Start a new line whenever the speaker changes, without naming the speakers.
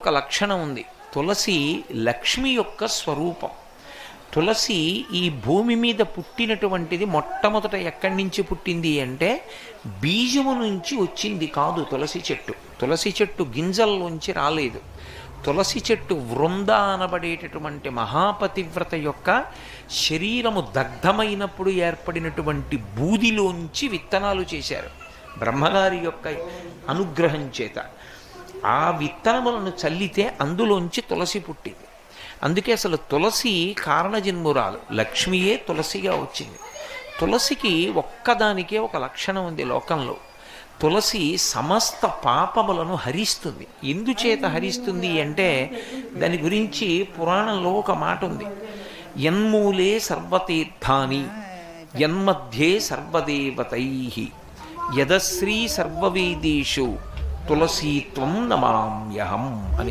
ఒక లక్షణం ఉంది. తులసి లక్ష్మి యొక్క స్వరూపం. తులసి ఈ భూమి మీద పుట్టినటువంటిది మొట్టమొదట ఎక్కడి నుంచి పుట్టింది అంటే బీజము నుంచి వచ్చింది కాదు తులసి చెట్టు. తులసి చెట్టు గింజల్లోంచి రాలేదు. తులసి చెట్టు వృంద అనబడేటటువంటి మహాపతివ్రత యొక్క శరీరము దగ్ధమైనప్పుడు ఏర్పడినటువంటి బూదిలోంచి విత్తనాలు చేశారు బ్రహ్మగారి యొక్క అనుగ్రహం చేత. ఆ విత్తనములను చల్లితే అందులోంచి తులసి పుట్టింది. అందుకే అసలు తులసి కారణజన్మురాలు, లక్ష్మియే తులసిగా వచ్చింది. తులసికి ఒక్కదానికే ఒక లక్షణం ఉంది లోకంలో. తులసి సమస్త పాపములను హరిస్తుంది. ఎందుచేత హరిస్తుంది అంటే దాని గురించి పురాణంలో ఒక మాట ఉంది. యన్మూలే సర్వతీర్థాని యన్మధ్యే సర్వదేవతై యదశ్రీ సర్వవేదేషు తులసీత్వం నమామ్యహం అని.